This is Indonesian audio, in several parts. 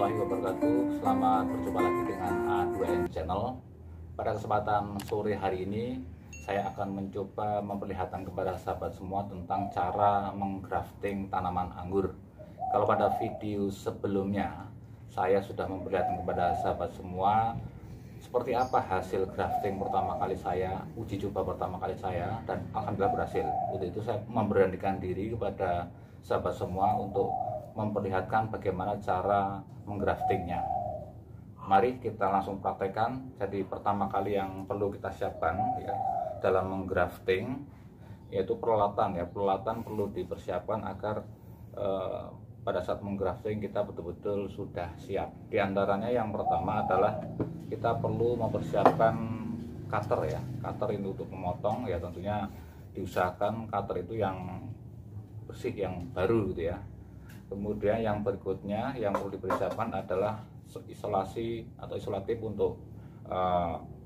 warahmatullahi wabarakatuh. Selamat berjumpa lagi dengan A2N Channel. Pada kesempatan sore hari ini saya akan mencoba memperlihatkan kepada sahabat semua tentang cara menggrafting tanaman anggur. Kalau pada video sebelumnya saya sudah memperlihatkan kepada sahabat semua seperti apa hasil grafting pertama kali saya, uji coba pertama kali saya, dan alhamdulillah berhasil. Untuk itu saya memberanikan diri kepada sahabat semua untuk memperlihatkan bagaimana cara menggraftingnya. Mari kita langsung praktekkan. Jadi pertama kali yang perlu kita siapkan ya, dalam menggrafting yaitu peralatan ya. Peralatan perlu dipersiapkan agar pada saat menggrafting kita betul-betul sudah siap. Di antaranya yang pertama adalah kita perlu mempersiapkan cutter ya. Cutter ini untuk memotong ya, tentunya diusahakan cutter itu yang bersih, yang baru gitu ya. Kemudian yang berikutnya yang perlu dipersiapkan adalah isolasi atau isolatif untuk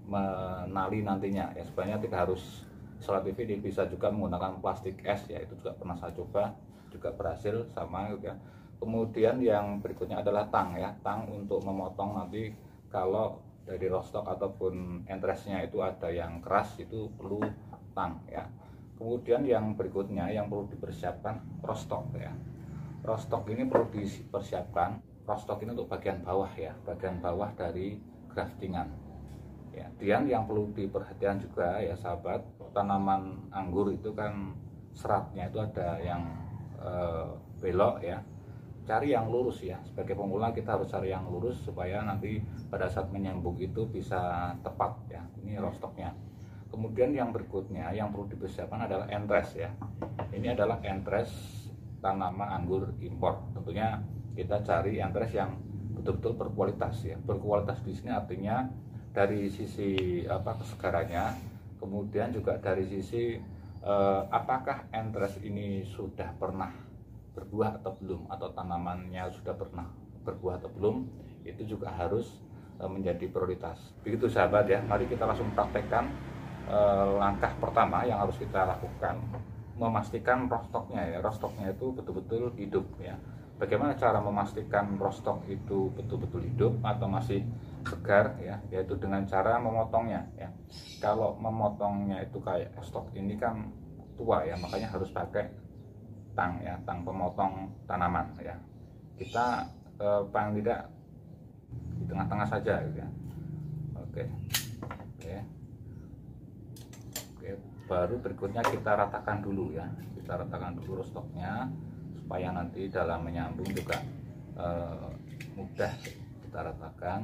menali nantinya ya. Sebenarnya tidak harus isolatif, ini bisa juga menggunakan plastik es ya, itu juga pernah saya coba, juga berhasil sama gitu ya. Kemudian yang berikutnya adalah tang ya, tang untuk memotong nanti kalau dari rostock ataupun entresnya itu ada yang keras, itu perlu tang ya. Kemudian yang berikutnya yang perlu dipersiapkan rostock ya. Rostock ini perlu dipersiapkan. Rostock ini untuk bagian bawah ya, bagian bawah dari graftingan ya. Dan yang perlu diperhatikan juga ya sahabat, tanaman anggur itu kan seratnya itu ada yang belok ya. Cari yang lurus ya, sebagai pemula kita harus cari yang lurus supaya nanti pada saat menyambung itu bisa tepat ya. Ini rostocknya. Kemudian yang berikutnya yang perlu dipersiapkan adalah entres ya. Ini adalah entres tanaman anggur impor. Tentunya kita cari entres yang betul-betul berkualitas ya. Berkualitas di sini artinya dari sisi kesegarannya, kemudian juga dari sisi apakah entres ini sudah pernah berbuah atau belum, atau tanamannya sudah pernah berbuah atau belum, itu juga harus menjadi prioritas. Begitu sahabat ya, mari kita langsung praktekkan. Langkah pertama yang harus kita lakukan, memastikan rostocknya ya, rostocknya itu betul-betul hidup ya. Bagaimana cara memastikan rostock itu betul-betul hidup atau masih segar ya, yaitu dengan cara memotongnya ya. Kalau memotongnya itu kayak stok ini kan tua ya, makanya harus pakai tang ya, tang pemotong tanaman ya. Kita paling tidak di tengah-tengah saja gitu ya. Oke. Baru berikutnya kita ratakan dulu ya, kita ratakan dulu rostoknya supaya nanti dalam menyambung juga mudah kita ratakan,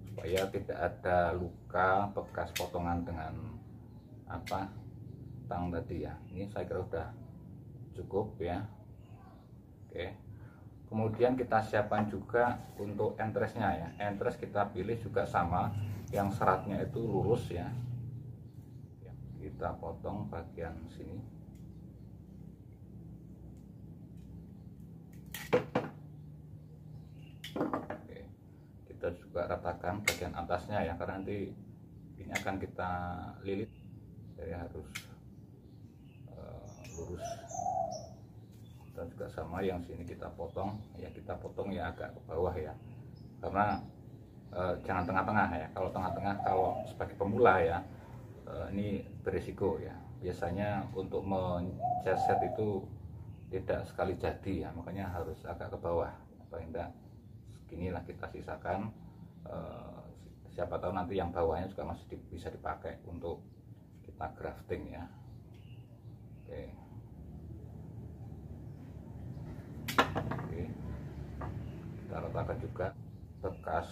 supaya tidak ada luka bekas potongan dengan tang tadi ya. Ini saya kira sudah cukup ya. Oke, kemudian kita siapkan juga untuk entresnya ya. Entres kita pilih juga sama, yang seratnya itu lurus ya. Kita potong bagian sini. Oke, kita juga ratakan bagian atasnya ya, karena nanti ini akan kita lilit, jadi harus lurus. Dan juga sama yang sini kita potong ya, kita potong ya agak ke bawah ya, karena jangan tengah-tengah ya. Kalau tengah-tengah, kalau sebagai pemula ya, ini berisiko ya. Biasanya untuk menceset itu tidak sekali jadi ya, makanya harus agak ke bawah. Paling enggak seginilah kita sisakan. Siapa tahu nanti yang bawahnya juga masih bisa dipakai untuk kita grafting ya. Oke. Kita ratakan juga bekas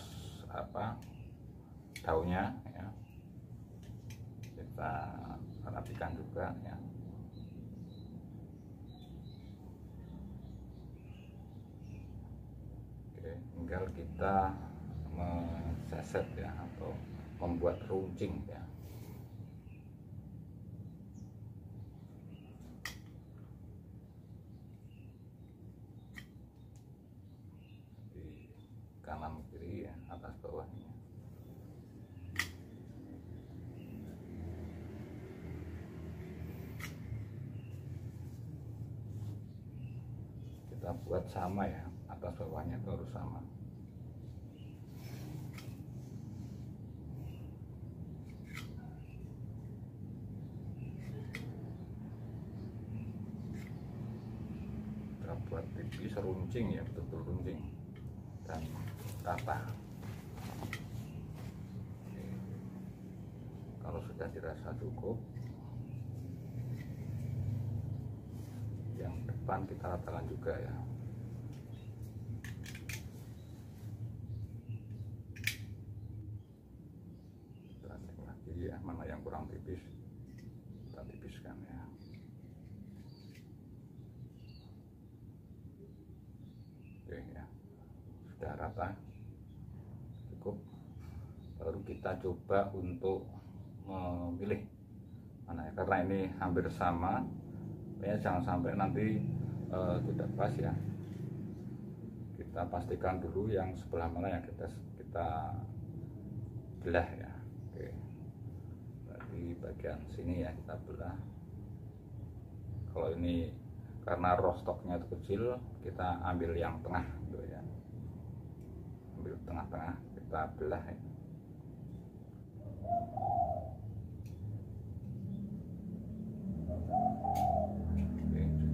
daunnya ya, kita rapikan juga ya. Oke, tinggal kita menceset ya, atau membuat runcing ya. Di kanan kiri ya, atas bawahnya. Kita buat sama ya, atas bawahnya itu harus sama. Kita buat tipis, runcing ya, betul-betul runcing dan rata. Oke. Kalau sudah dirasa cukup, yang depan kita ratakan juga ya. Banding lagi ya, mana yang kurang tipis kita tipiskan ya. Oke ya, sudah rata, cukup. Baru kita coba untuk memilih mana ya, karena ini hampir sama ya, jangan sampai nanti tidak pas ya. Kita pastikan dulu yang sebelah mana yang kita belah ya. Oke, dari bagian sini ya kita belah. Kalau ini karena rostoknya itu kecil, kita ambil yang tengah gitu ya, ambil tengah-tengah, kita belah ya.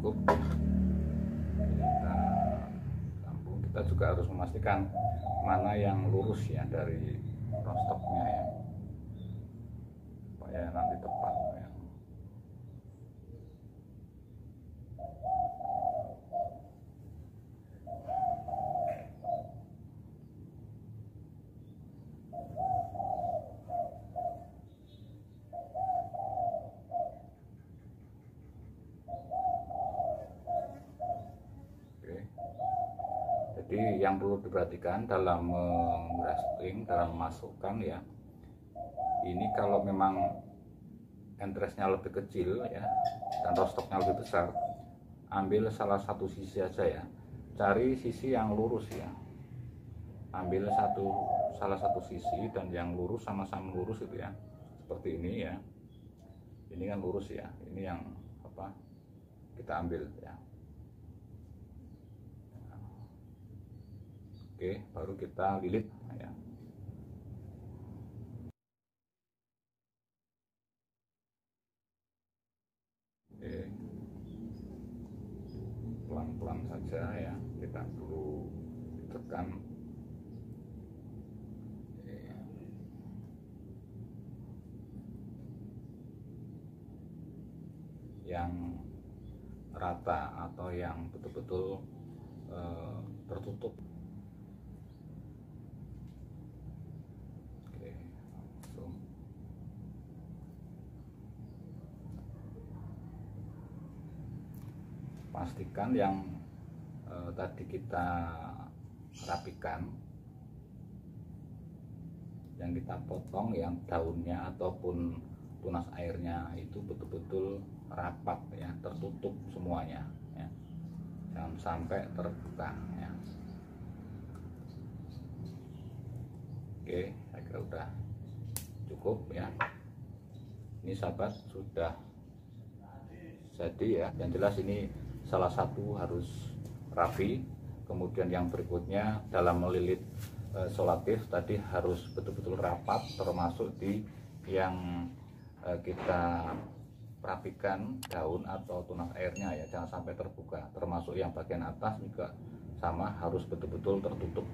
Cukup, kita sambung. Kita juga harus memastikan mana yang lurus ya dari rostoknya ya, supaya nanti tepat ya. Jadi yang perlu diperhatikan dalam grafting, dalam memasukkan ya, ini kalau memang entresnya lebih kecil ya dan rostoknya lebih besar, ambil salah satu sisi aja ya, cari sisi yang lurus ya, ambil salah satu sisi dan yang lurus, sama-sama lurus itu ya, seperti ini ya, ini kan lurus ya, ini yang apa kita ambil ya. Oke, baru kita lilit ya. Oke, pelan-pelan saja ya, tidak perlu ditekan. Oke. Yang rata atau yang betul-betul tertutup. Pastikan yang tadi kita rapikan, yang kita potong, yang daunnya ataupun tunas airnya itu betul-betul rapat ya, tertutup semuanya ya, jangan sampai terbuka ya. Oke, saya kira udah cukup ya. Ini sahabat sudah jadi ya. Yang jelas ini salah satu harus rapi, kemudian yang berikutnya dalam melilit solatif tadi harus betul-betul rapat, termasuk di yang kita rapikan daun atau tunas airnya ya, jangan sampai terbuka, termasuk yang bagian atas juga sama, harus betul-betul tertutup,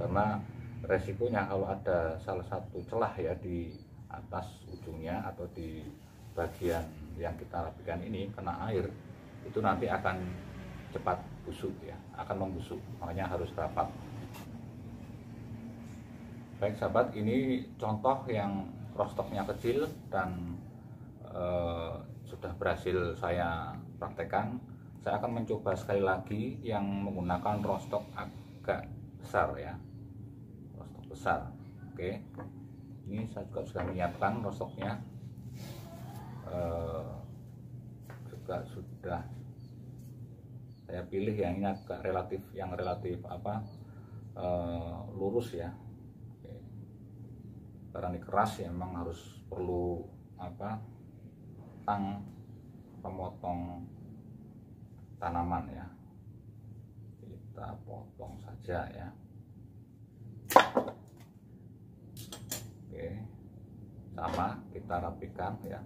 karena resikonya kalau ada salah satu celah ya di atas ujungnya atau di bagian yang kita rapikan ini kena air, itu nanti akan cepat busuk ya, akan membusuk, makanya harus rapat. Baik sahabat, ini contoh yang rostoknya kecil dan sudah berhasil saya praktekkan. Saya akan mencoba sekali lagi yang menggunakan rostok agak besar ya, rostok besar. Oke, ini saya juga sudah menyiapkan rostoknya, juga sudah saya pilih yang ini agak relatif lurus ya. Oke. Karena ini keras ya, memang harus perlu tang pemotong tanaman ya. kita potong saja ya. Oke, sama kita rapikan ya,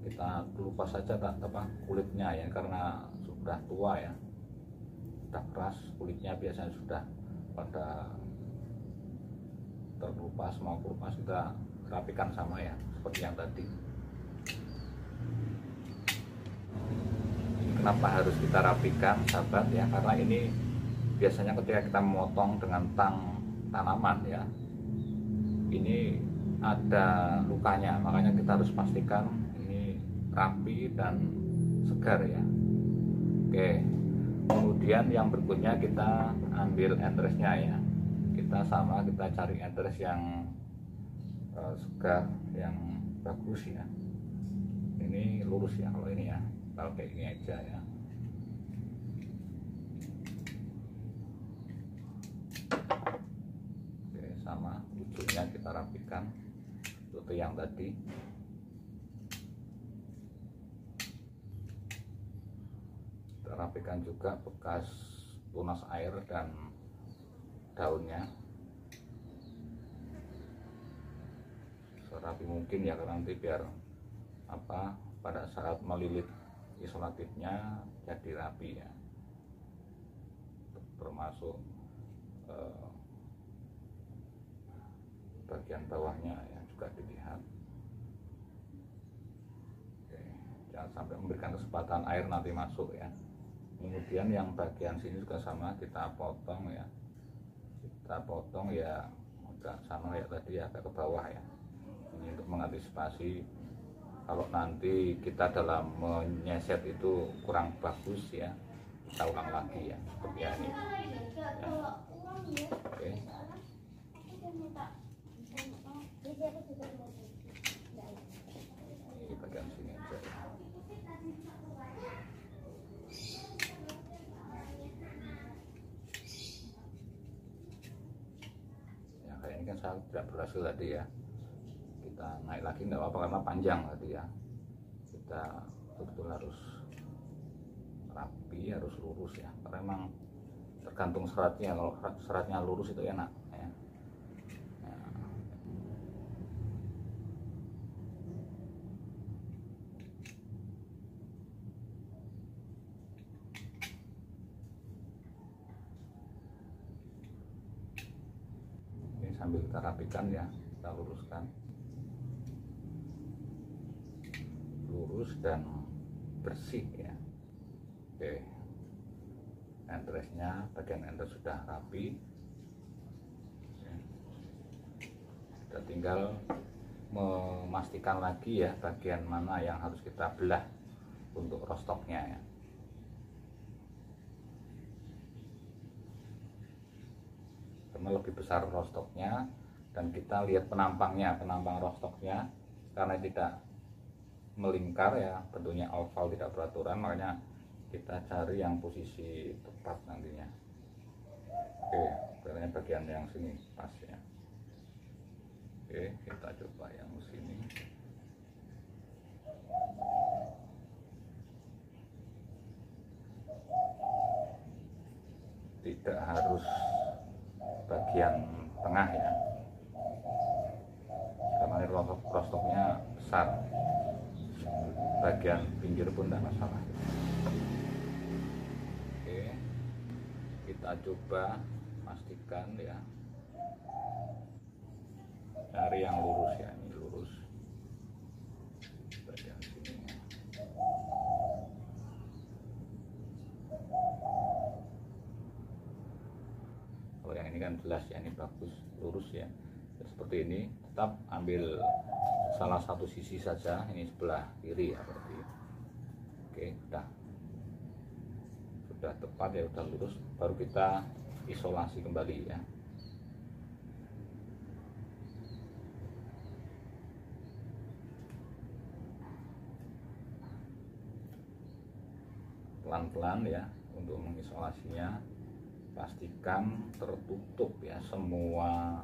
kita kelupas saja kulitnya ya, karena sudah tua ya, sudah keras kulitnya, biasanya sudah pada terkelupas. Mau kelupas kita rapikan sama ya, seperti yang tadi. Kenapa harus kita rapikan sahabat ya, karena ini biasanya ketika kita memotong dengan tang tanaman ya, ini ada lukanya, makanya kita harus pastikan ini rapi dan segar ya. Oke, kemudian yang berikutnya kita ambil enteresnya ya, kita cari enteres yang segar, yang bagus ya. Ini lurus ya, kalau ini ya, kalau kayak ini aja ya. Oke, sama ujungnya kita rapikan seperti yang tadi. Kita rapikan juga bekas tunas air dan daunnya serapi mungkin ya, karena nanti biar pada saat melilit isolatifnya jadi rapi ya, termasuk bagian bawahnya ya juga dilihat. Oke, jangan sampai memberikan kesempatan air nanti masuk ya. Kemudian yang bagian sini juga sama, kita potong ya, agak sama ya tadi, agak ke bawah ya. Ini untuk mengantisipasi kalau nanti kita dalam menyeset itu kurang bagus ya, kita ulang lagi ya, seperti ini ya. Oke. Di bagian sini aja ya. Ya kayak ini kan saya tidak berhasil tadi ya, kita naik lagi nggak apa-apa karena panjang tadi ya. Kita betul-betul harus rapi, harus lurus ya, karena memang tergantung seratnya. Kalau seratnya lurus itu enak ya. Ini sambil kita rapikan ya, kita luruskan, lurus dan bersih ya. Oke, enteresnya, bagian entres sudah rapi. Kita tinggal memastikan lagi ya bagian mana yang harus kita belah untuk rostoknya ya. Karena lebih besar rostoknya, dan kita lihat penampang rostoknya, karena tidak melingkar ya, bentuknya oval tidak beraturan, makanya kita cari yang posisi tepat nantinya. Oke, caranya bagian yang sini pas ya. Oke, kita coba yang sini. Tidak harus bagian tengah ya, karena ini rostoknya besar, bagian pinggir pun tidak masalah. Oke, kita coba pastikan ya, cari yang lurus ya, ini lurus bagian sini. Kalau yang ini kan jelas ya, ini bagus lurus ya. Seperti ini, tetap ambil salah satu sisi saja, ini sebelah kiri ya berarti. Oke, sudah tepat ya, sudah lurus, baru kita isolasi kembali ya. Pelan-pelan ya untuk mengisolasinya, pastikan tertutup ya semua,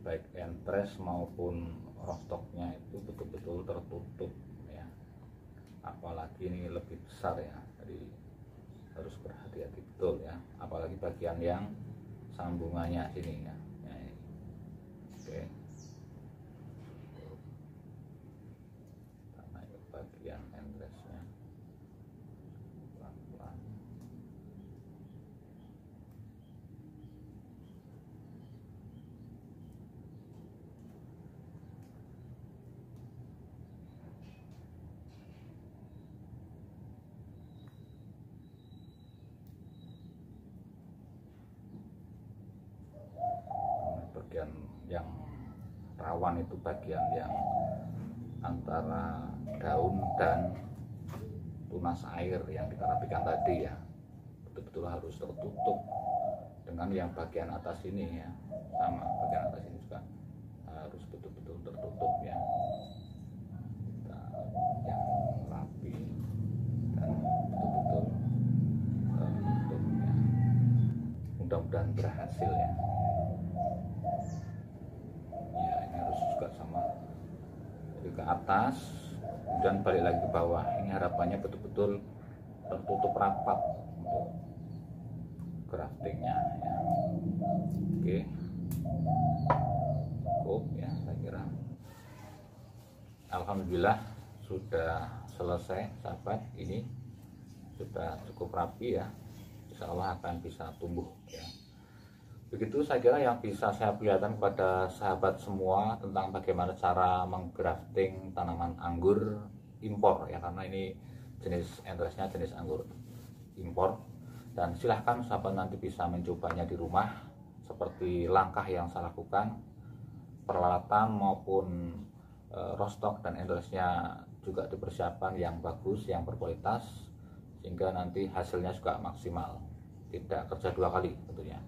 baik entres maupun rostoknya itu betul-betul tertutup ya, apalagi ini lebih besar ya, jadi harus berhati-hati betul ya, apalagi bagian yang sambungannya sini ya. Nah, ini. Oke, kita naik ke bagian endressnya pelan-pelan. Bagian yang rawan itu bagian yang antara daun dan tunas air yang kita rapikan tadi ya, betul-betul harus tertutup. Dengan yang bagian atas ini ya, sama bagian atas ini juga harus betul-betul tertutup ya. Kita yang rapi dan betul-betul tertutup ya. Mudah-mudahan berhasil ya. Ya, ini harus juga sama dari ke atas dan balik lagi ke bawah. Ini harapannya betul-betul tertutup rapat untuk graftingnya ya. Oke, cukup ya, saya kira. Alhamdulillah sudah selesai sahabat, ini sudah cukup rapi ya, insya Allah akan bisa tumbuh ya. Begitu saya kira yang bisa saya perlihatkan kepada sahabat semua tentang bagaimana cara menggrafting tanaman anggur impor ya, karena ini jenis endressnya jenis anggur impor. Dan silahkan sahabat nanti bisa mencobanya di rumah, seperti langkah yang saya lakukan, peralatan maupun rostok dan endressnya juga dipersiapkan yang bagus, yang berkualitas, sehingga nanti hasilnya juga maksimal, tidak kerja dua kali tentunya.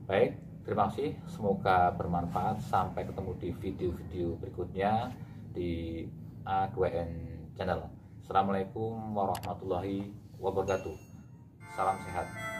Baik, terima kasih, semoga bermanfaat. Sampai ketemu di video-video berikutnya di A2N Channel. Assalamualaikum warahmatullahi wabarakatuh. Salam sehat.